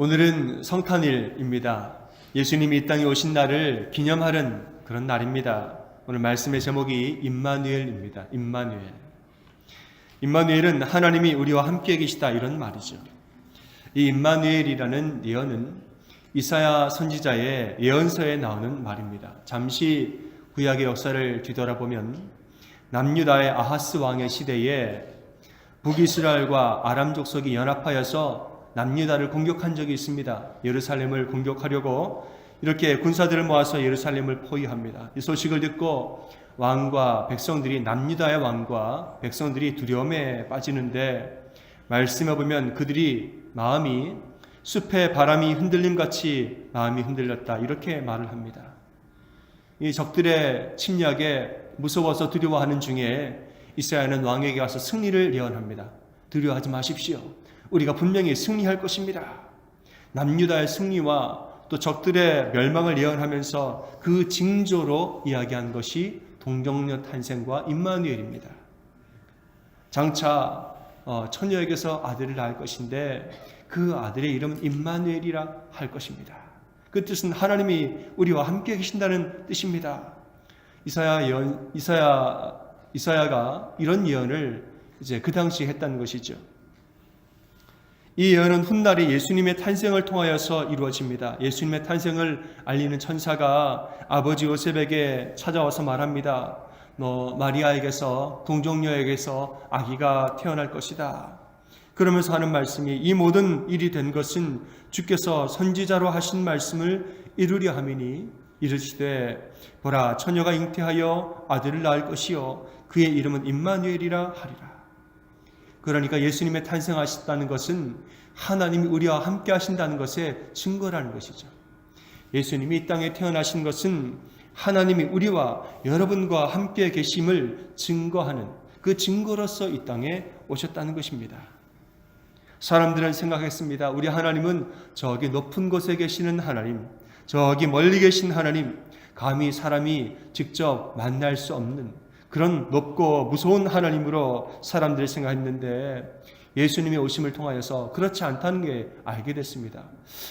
오늘은 성탄일입니다. 예수님이 이 땅에 오신 날을 기념하는 그런 날입니다. 오늘 말씀의 제목이 임마누엘입니다. 임마누엘. 임마누엘은 하나님이 우리와 함께 계시다 이런 말이죠. 이 임마누엘이라는 예언은 이사야 선지자의 예언서에 나오는 말입니다. 잠시 구약의 역사를 뒤돌아보면 남유다의 아하스 왕의 시대에 북이스라엘과 아람 족속이 연합하여서 남유다를 공격한 적이 있습니다. 예루살렘을 공격하려고 이렇게 군사들을 모아서 예루살렘을 포위합니다. 이 소식을 듣고 왕과 백성들이, 남유다의 왕과 백성들이 두려움에 빠지는데, 말씀해 보면 그들이 마음이 숲의 바람이 흔들림같이 마음이 흔들렸다 이렇게 말을 합니다. 이 적들의 침략에 무서워서 두려워하는 중에 이사야는 왕에게 가서 승리를 예언합니다. 두려워하지 마십시오. 우리가 분명히 승리할 것입니다. 남유다의 승리와 또 적들의 멸망을 예언하면서 그 징조로 이야기한 것이 동정녀 탄생과 임마누엘입니다. 장차 처녀에게서 아들을 낳을 것인데 그 아들의 이름은 임마누엘이라 할 것입니다. 그 뜻은 하나님이 우리와 함께 계신다는 뜻입니다. 이사야가 이런 예언을 이제 그 당시에 했다는 것이죠. 이 예언은 훗날에 예수님의 탄생을 통하여서 이루어집니다. 예수님의 탄생을 알리는 천사가 아버지 요셉에게 찾아와서 말합니다. 너 마리아에게서, 동정녀에게서 아기가 태어날 것이다. 그러면서 하는 말씀이, 이 모든 일이 된 것은 주께서 선지자로 하신 말씀을 이루려 함이니 이르시되 보라, 처녀가 잉태하여 아들을 낳을 것이요 그의 이름은 임마누엘이라 하리라. 그러니까 예수님의 탄생하셨다는 것은 하나님이 우리와 함께 하신다는 것의 증거라는 것이죠. 예수님이 이 땅에 태어나신 것은 하나님이 우리와 여러분과 함께 계심을 증거하는 그 증거로서 이 땅에 오셨다는 것입니다. 사람들은 생각했습니다. 우리 하나님은 저기 높은 곳에 계시는 하나님, 저기 멀리 계신 하나님, 감히 사람이 직접 만날 수 없는 그런 높고 무서운 하나님으로 사람들이 생각했는데, 예수님의 오심을 통하여서 그렇지 않다는 게 알게 됐습니다.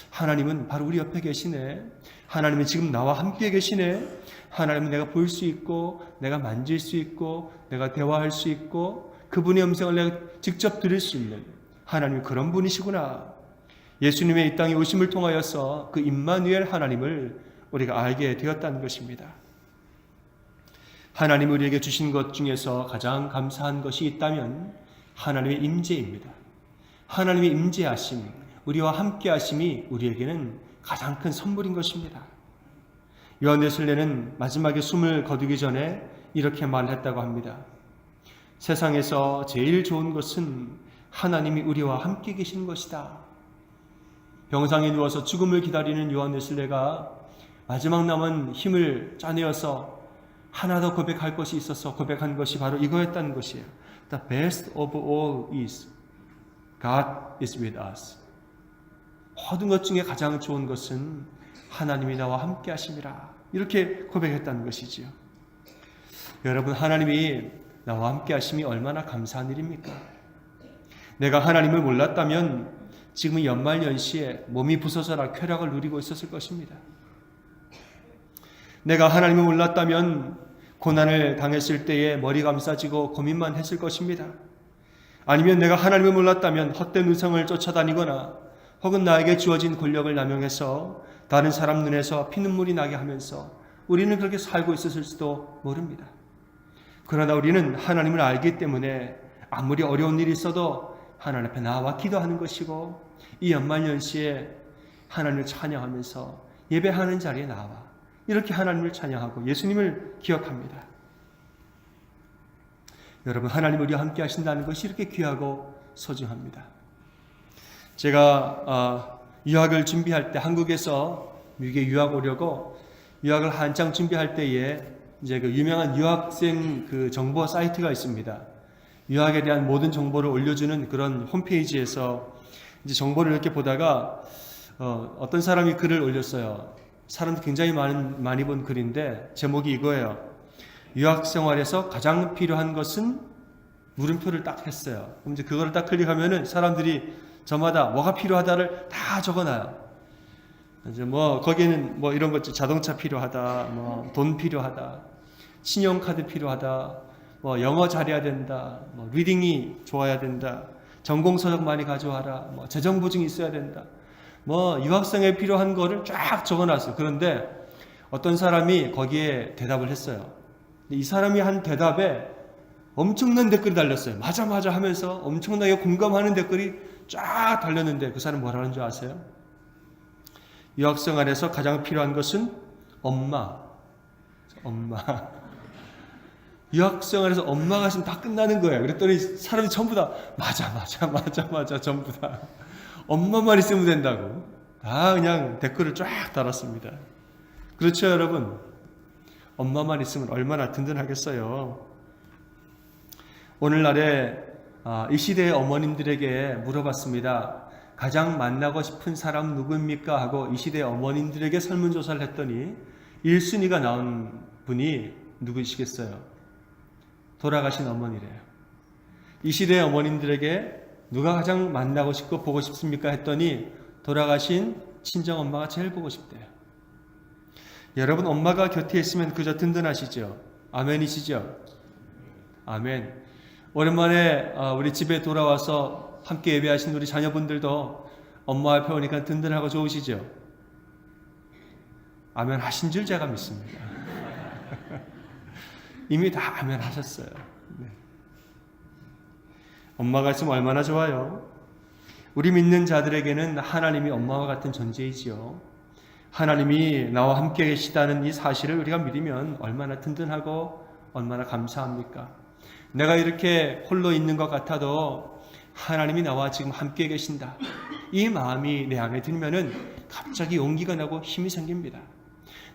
하나님은 바로 우리 옆에 계시네. 하나님은 지금 나와 함께 계시네. 하나님은 내가 볼 수 있고, 내가 만질 수 있고, 내가 대화할 수 있고, 그분의 음성을 내가 직접 들을 수 있는 하나님이 그런 분이시구나. 예수님의 이 땅에 오심을 통하여서 그 임마누엘 하나님을 우리가 알게 되었다는 것입니다. 하나님 우리에게 주신 것 중에서 가장 감사한 것이 있다면 하나님의 임재입니다. 하나님의 임재하심, 우리와 함께 하심이 우리에게는 가장 큰 선물인 것입니다. 요한 웨슬레는 마지막에 숨을 거두기 전에 이렇게 말했다고 합니다. 세상에서 제일 좋은 것은 하나님이 우리와 함께 계신 것이다. 병상에 누워서 죽음을 기다리는 요한 웨슬레가 마지막 남은 힘을 짜내어서 하나 더 고백할 것이 있어서 고백한 것이 바로 이거였다는 것이에요. The best of all is God is with us. 모든 것 중에 가장 좋은 것은 하나님이 나와 함께 하심이라. 이렇게 고백했다는 것이지요. 여러분, 하나님이 나와 함께 하심이 얼마나 감사한 일입니까? 내가 하나님을 몰랐다면 지금 연말연시에 몸이 부서져라 쾌락을 누리고 있었을 것입니다. 내가 하나님을 몰랐다면 고난을 당했을 때에 머리 감싸지고 고민만 했을 것입니다. 아니면 내가 하나님을 몰랐다면 헛된 의상을 쫓아다니거나 혹은 나에게 주어진 권력을 남용해서 다른 사람 눈에서 피눈물이 나게 하면서 우리는 그렇게 살고 있었을지도 모릅니다. 그러나 우리는 하나님을 알기 때문에 아무리 어려운 일이 있어도 하나님 앞에 나와 기도하는 것이고, 이 연말연시에 하나님을 찬양하면서 예배하는 자리에 나와 이렇게 하나님을 찬양하고 예수님을 기억합니다. 여러분, 하나님 우리와 함께 하신다는 것이 이렇게 귀하고 소중합니다. 제가 유학을 준비할 때, 한국에서 미국에 유학 오려고 유학을 한창 준비할 때에 이제 그 유명한 유학생 그 정보 사이트가 있습니다. 유학에 대한 모든 정보를 올려주는 그런 홈페이지에서 이제 정보를 이렇게 보다가 어떤 사람이 글을 올렸어요. 사람들 굉장히 많이 본 글인데 제목이 이거예요. 유학 생활에서 가장 필요한 것은 물음표를 딱 했어요. 그럼 이제 그거를 딱 클릭하면은 사람들이 저마다 뭐가 필요하다를 다 적어놔요. 이제 뭐 거기에는 뭐 이런 것, 자동차 필요하다, 뭐 돈 필요하다, 신용카드 필요하다, 뭐 영어 잘해야 된다, 뭐 리딩이 좋아야 된다, 전공서적 많이 가져와라, 뭐 재정보증이 있어야 된다, 뭐 유학생에 필요한 거를 쫙 적어놨어요. 그런데 어떤 사람이 거기에 대답을 했어요. 이 사람이 한 대답에 엄청난 댓글이 달렸어요. 맞아 맞아 하면서 엄청나게 공감하는 댓글이 쫙 달렸는데 그 사람 뭐라는 줄 아세요? 유학생활에서 가장 필요한 것은 엄마. 유학생활에서 엄마가 있으면 다 끝나는 거예요. 그랬더니 사람이 전부 다 맞아 전부 다 엄마만 있으면 된다고 다 그냥 댓글을 쫙 달았습니다. 그렇죠 여러분? 엄마만 있으면 얼마나 든든하겠어요. 오늘날에 이 시대의 어머님들에게 물어봤습니다. 가장 만나고 싶은 사람 누구입니까? 하고 이 시대의 어머님들에게 설문조사를 했더니 1순위가 나온 분이 누구시겠어요? 돌아가신 어머니래요. 이 시대의 어머님들에게 누가 가장 만나고 싶고 보고 싶습니까? 했더니 돌아가신 친정엄마가 제일 보고 싶대요. 여러분, 엄마가 곁에 있으면 그저 든든하시죠? 아멘이시죠? 아멘. 오랜만에 우리 집에 돌아와서 함께 예배하신 우리 자녀분들도 엄마 앞에 오니까 든든하고 좋으시죠? 아멘 하신 줄 제가 믿습니다. 이미 다 아멘 하셨어요. 네. 엄마가 있으면 얼마나 좋아요. 우리 믿는 자들에게는 하나님이 엄마와 같은 존재이지요. 하나님이 나와 함께 계시다는 이 사실을 우리가 믿으면 얼마나 든든하고 얼마나 감사합니까? 내가 이렇게 홀로 있는 것 같아도 하나님이 나와 지금 함께 계신다. 이 마음이 내 안에 들면은 갑자기 용기가 나고 힘이 생깁니다.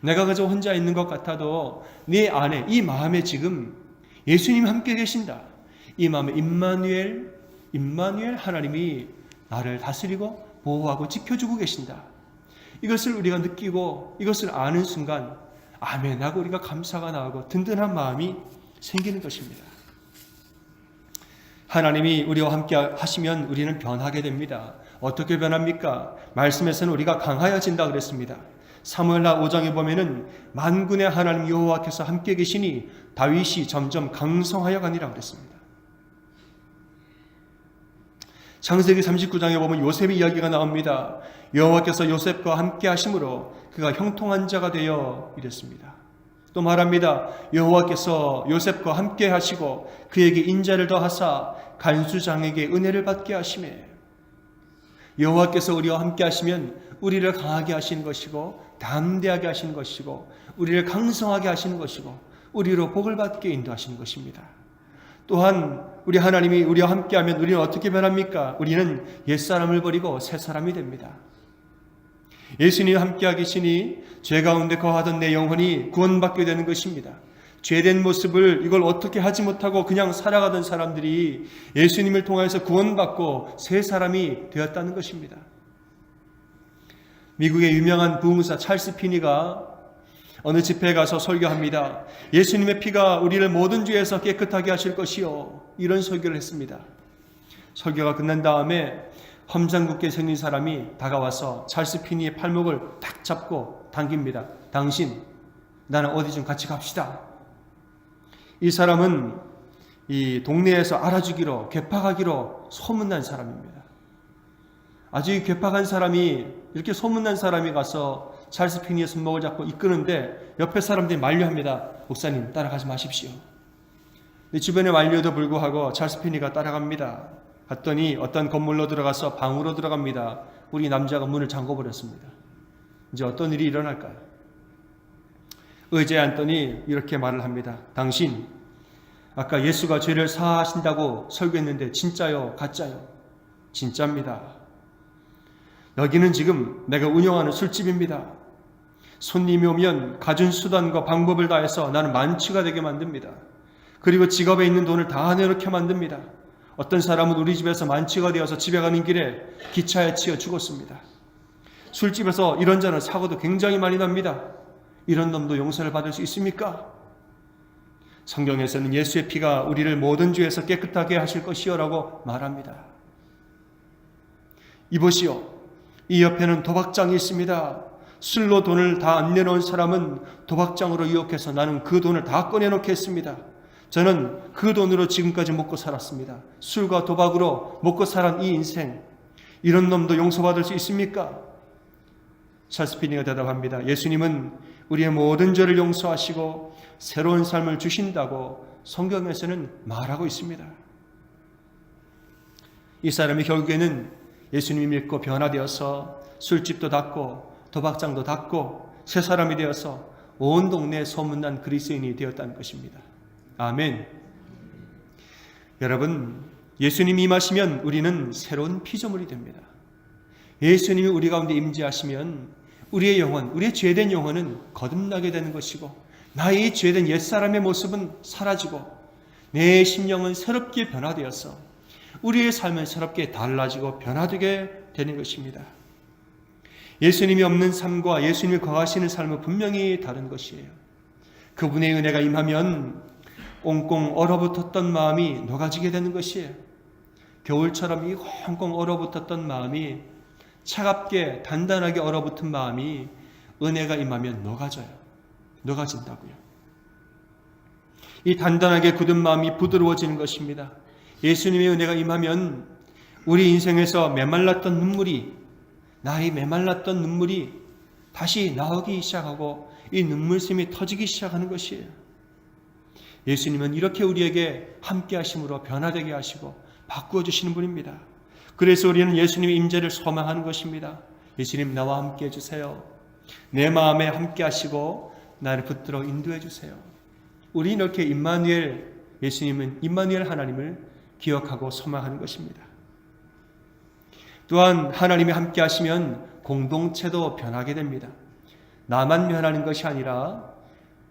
내가 그저 혼자 있는 것 같아도 내 안에 이 마음에 지금 예수님이 함께 계신다. 이 마음에 임마누엘 하나님이 나를 다스리고 보호하고 지켜주고 계신다. 이것을 우리가 느끼고 이것을 아는 순간 아멘 하고 우리가 감사가 나오고 든든한 마음이 생기는 것입니다. 하나님이 우리와 함께 하시면 우리는 변하게 됩니다. 어떻게 변합니까? 말씀에서는 우리가 강하여진다 그랬습니다. 사무엘하 5장에 보면은 만군의 하나님 여호와께서 함께 계시니 다윗이 점점 강성하여 가니라 그랬습니다. 창세기 39장에 보면 요셉의 이야기가 나옵니다. 여호와께서 요셉과 함께 하심으로 그가 형통한 자가 되어 이랬습니다. 또 말합니다. 여호와께서 요셉과 함께 하시고 그에게 인자를 더하사 간수장에게 은혜를 받게 하시매. 여호와께서 우리와 함께 하시면 우리를 강하게 하시는 것이고 담대하게 하시는 것이고 우리를 강성하게 하시는 것이고 우리로 복을 받게 인도하시는 것입니다. 또한 우리 하나님이 우리와 함께하면 우리는 어떻게 변합니까? 우리는 옛사람을 버리고 새사람이 됩니다. 예수님이 함께하 계시니 죄 가운데 거하던 내 영혼이 구원받게 되는 것입니다. 죄된 모습을 이걸 어떻게 하지 못하고 그냥 살아가던 사람들이 예수님을 통해서 구원받고 새 사람이 되었다는 것입니다. 미국의 유명한 부흥사 찰스 피니가 어느 집회에 가서 설교합니다. 예수님의 피가 우리를 모든 죄에서 깨끗하게 하실 것이요. 이런 설교를 했습니다. 설교가 끝난 다음에 험상궂게 생긴 사람이 다가와서 찰스 피니의 팔목을 탁 잡고 당깁니다. 당신, 나는 어디 좀 같이 갑시다. 이 사람은 이 동네에서 알아주기로, 괴팍하기로 소문난 사람입니다. 아주 괴팍한 사람이, 이렇게 소문난 사람이 가서 찰스 피니의 손목을 잡고 이끄는데 옆에 사람들이 만류합니다. 목사님, 따라가지 마십시오. 주변에 만류에도 불구하고 찰스 피니가 따라갑니다. 갔더니 어떤 건물로 들어가서 방으로 들어갑니다. 우리 남자가 문을 잠궈버렸습니다. 이제 어떤 일이 일어날까요? 의자에 앉더니 이렇게 말을 합니다. 당신, 아까 예수가 죄를 사하신다고 설교했는데 진짜요? 가짜요? 진짜입니다. 여기는 지금 내가 운영하는 술집입니다. 손님이 오면 갖은 수단과 방법을 다해서 나는 만취가 되게 만듭니다. 그리고 지갑에 있는 돈을 다 내놓게 만듭니다. 어떤 사람은 우리 집에서 만취가 되어서 집에 가는 길에 기차에 치여 죽었습니다. 술집에서 이런저런 사고도 굉장히 많이 납니다. 이런 놈도 용서를 받을 수 있습니까? 성경에서는 예수의 피가 우리를 모든 죄에서 깨끗하게 하실 것이요 라고 말합니다. 이보시오, 이 옆에는 도박장이 있습니다. 술로 돈을 다 안 내놓은 사람은 도박장으로 유혹해서 나는 그 돈을 다 꺼내놓겠습니다. 저는 그 돈으로 지금까지 먹고 살았습니다. 술과 도박으로 먹고 살은 이 인생, 이런 놈도 용서받을 수 있습니까? 찰스 피니가 대답합니다. 예수님은 우리의 모든 죄를 용서하시고 새로운 삶을 주신다고 성경에서는 말하고 있습니다. 이 사람이 결국에는 예수님을 믿고 변화되어서 술집도 닫고 도박장도 닫고 새 사람이 되어서 온 동네에 소문난 그리스도인이 되었다는 것입니다. 아멘. 여러분, 예수님이 임하시면 우리는 새로운 피조물이 됩니다. 예수님이 우리 가운데 임재하시면 우리의 영혼, 우리의 죄된 영혼은 거듭나게 되는 것이고 나의 죄된 옛사람의 모습은 사라지고 내 심령은 새롭게 변화되어서 우리의 삶은 새롭게 달라지고 변화되게 되는 것입니다. 예수님이 없는 삶과 예수님이 거하시는 삶은 분명히 다른 것이에요. 그분의 은혜가 임하면 꽁꽁 얼어붙었던 마음이 녹아지게 되는 것이에요. 겨울처럼 이 꽁꽁 얼어붙었던 마음이 차갑게 단단하게 얼어붙은 마음이 은혜가 임하면 녹아져요. 녹아진다고요. 이 단단하게 굳은 마음이 부드러워지는 것입니다. 예수님의 은혜가 임하면 우리 인생에서 메말랐던 눈물이, 나의 메말랐던 눈물이 다시 나오기 시작하고 이 눈물샘이 터지기 시작하는 것이에요. 예수님은 이렇게 우리에게 함께 하심으로 변화되게 하시고 바꾸어 주시는 분입니다. 그래서 우리는 예수님의 임재를 소망하는 것입니다. 예수님, 나와 함께 해주세요. 내 마음에 함께 하시고 나를 붙들어 인도해 주세요. 우리 이렇게 임마누엘, 예수님은 임마누엘 하나님을 기억하고 소망하는 것입니다. 또한 하나님이 함께 하시면 공동체도 변하게 됩니다. 나만 변하는 것이 아니라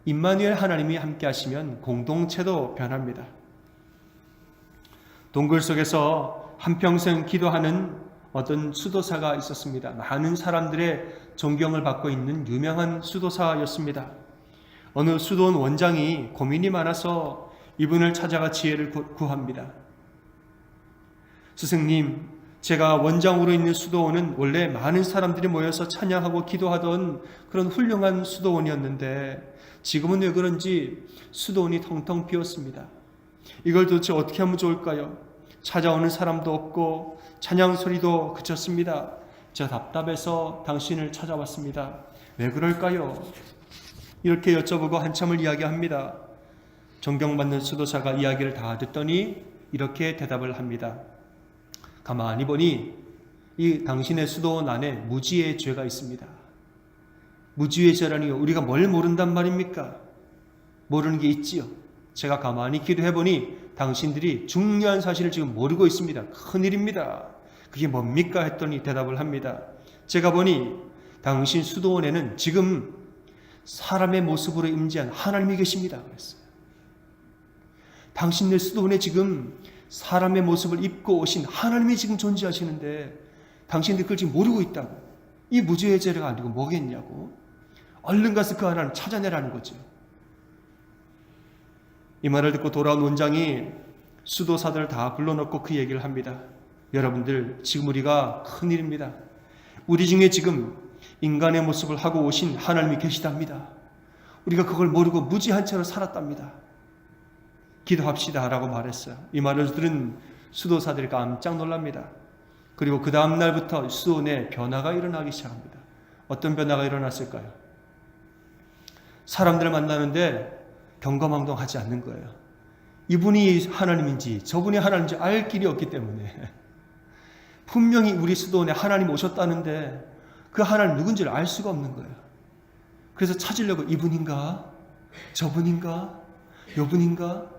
임마누엘 하나님이 함께 하시면 공동체도 변합니다. 동굴 속에서 한평생 기도하는 어떤 수도사가 있었습니다. 많은 사람들의 존경을 받고 있는 유명한 수도사였습니다. 어느 수도원 원장이 고민이 많아서 이분을 찾아가 지혜를 구합니다. 스승님, 제가 원장으로 있는 수도원은 원래 많은 사람들이 모여서 찬양하고 기도하던 그런 훌륭한 수도원이었는데 지금은 왜 그런지 수도원이 텅텅 비었습니다. 이걸 도대체 어떻게 하면 좋을까요? 찾아오는 사람도 없고 찬양 소리도 그쳤습니다. 저 답답해서 당신을 찾아왔습니다. 왜 그럴까요? 이렇게 여쭤보고 한참을 이야기합니다. 존경받는 수도사가 이야기를 다 듣더니 이렇게 대답을 합니다. 가만히 보니 이 당신의 수도원 안에 무지의 죄가 있습니다. 무지의 죄라니요, 우리가 뭘 모른단 말입니까? 모르는 게 있지요. 제가 가만히 기도해보니 당신들이 중요한 사실을 지금 모르고 있습니다. 큰일입니다. 그게 뭡니까? 했더니 대답을 합니다. 제가 보니 당신 수도원에는 지금 사람의 모습으로 임재한 하나님이 계십니다. 그랬어요. 당신네 수도원에 지금 사람의 모습을 입고 오신 하나님이 지금 존재하시는데 당신들 그걸 지금 모르고 있다고. 이 무죄의 죄가 아니고 뭐겠냐고. 얼른 가서 그 하나님 찾아내라는 거죠. 이 말을 듣고 돌아온 원장이 수도사들을 다 불러놓고 그 얘기를 합니다. 여러분들, 지금 우리가 큰일입니다. 우리 중에 지금 인간의 모습을 하고 오신 하나님이 계시답니다. 우리가 그걸 모르고 무지한 채로 살았답니다. 기도합시다 라고 말했어요. 이 말을 들은 수도사들이 깜짝 놀랍니다. 그리고 그 다음 날부터 수도원에 변화가 일어나기 시작합니다. 어떤 변화가 일어났을까요? 사람들을 만나는데 경거망동하지 않는 거예요. 이분이 하나님인지 저분이 하나님인지 알 길이 없기 때문에 분명히 우리 수도원에 하나님 오셨다는데 그 하나님 누군지를 알 수가 없는 거예요. 그래서 찾으려고 이분인가? 저분인가? 요분인가?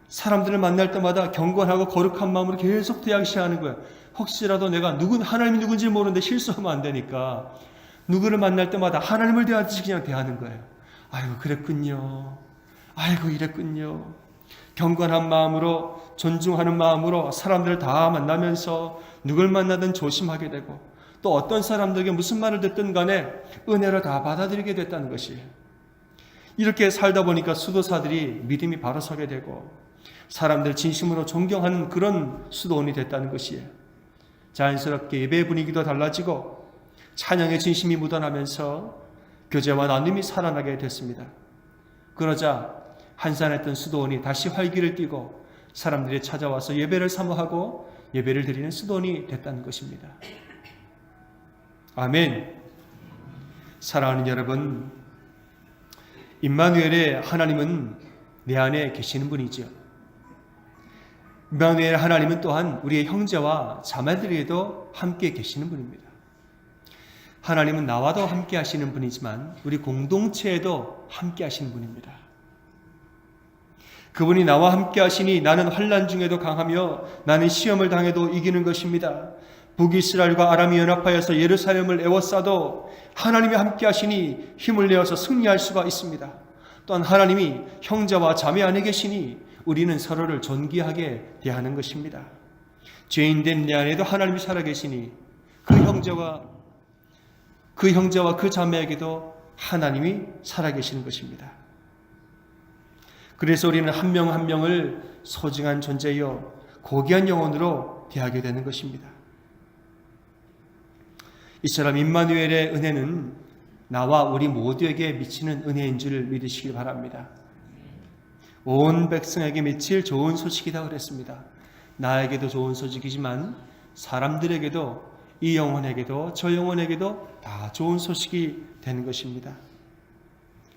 사람들을 만날 때마다 경건하고 거룩한 마음으로 계속 대하기 시작하는 거예요. 혹시라도 내가 하나님이 누군지 모르는데 실수하면 안 되니까 누구를 만날 때마다 하나님을 대하듯이 그냥 대하는 거예요. 아이고 그랬군요. 아이고 이랬군요. 경건한 마음으로, 존중하는 마음으로 사람들을 다 만나면서 누굴 만나든 조심하게 되고 또 어떤 사람들에게 무슨 말을 듣든 간에 은혜를 다 받아들이게 됐다는 것이에요. 이렇게 살다 보니까 수도사들이 믿음이 바로 서게 되고 사람들 진심으로 존경하는 그런 수도원이 됐다는 것이에요. 자연스럽게 예배 분위기도 달라지고 찬양의 진심이 묻어나면서 교제와 나눔이 살아나게 됐습니다. 그러자 한산했던 수도원이 다시 활기를 띠고 사람들이 찾아와서 예배를 사모하고 예배를 드리는 수도원이 됐다는 것입니다. 아멘. 사랑하는 여러분, 임마누엘의 하나님은 내 안에 계시는 분이지요. 임마누엘 하나님은 또한 우리의 형제와 자매들에게도 함께 계시는 분입니다. 하나님은 나와도 함께 하시는 분이지만 우리 공동체에도 함께 하시는 분입니다. 그분이 나와 함께 하시니 나는 환난 중에도 강하며 나는 시험을 당해도 이기는 것입니다. 북이스라엘과 아람이 연합하여서 예루살렘을 에워싸도 하나님이 함께 하시니 힘을 내어서 승리할 수가 있습니다. 또한 하나님이 형제와 자매 안에 계시니 우리는 서로를 존귀하게 대하는 것입니다. 죄인된 내 안에도 하나님이 살아계시니 그 형제와 그 자매에게도 하나님이 살아계시는 것입니다. 그래서 우리는 한 명 한 명을 소중한 존재요 고귀한 영혼으로 대하게 되는 것입니다. 이처럼 임마누엘의 은혜는 나와 우리 모두에게 미치는 은혜인 줄 믿으시기 바랍니다. 온 백성에게 미칠 좋은 소식이다 그랬습니다. 나에게도 좋은 소식이지만 사람들에게도, 이 영혼에게도 저 영혼에게도 다 좋은 소식이 되는 것입니다.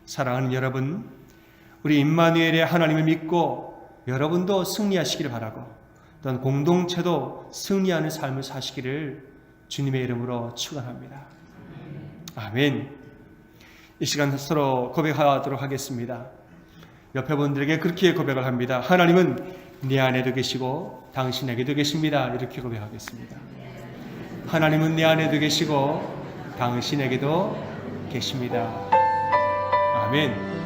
사랑하는 여러분, 우리 임마누엘의 하나님을 믿고 여러분도 승리하시기를 바라고 또한 공동체도 승리하는 삶을 사시기를 주님의 이름으로 축원합니다. 아멘. 이 시간 서로 고백하도록 하겠습니다. 옆에 분들에게 그렇게 고백을 합니다. 하나님은 내 안에도 계시고 당신에게도 계십니다. 이렇게 고백하겠습니다. 하나님은 내 안에도 계시고 당신에게도 계십니다. 아멘.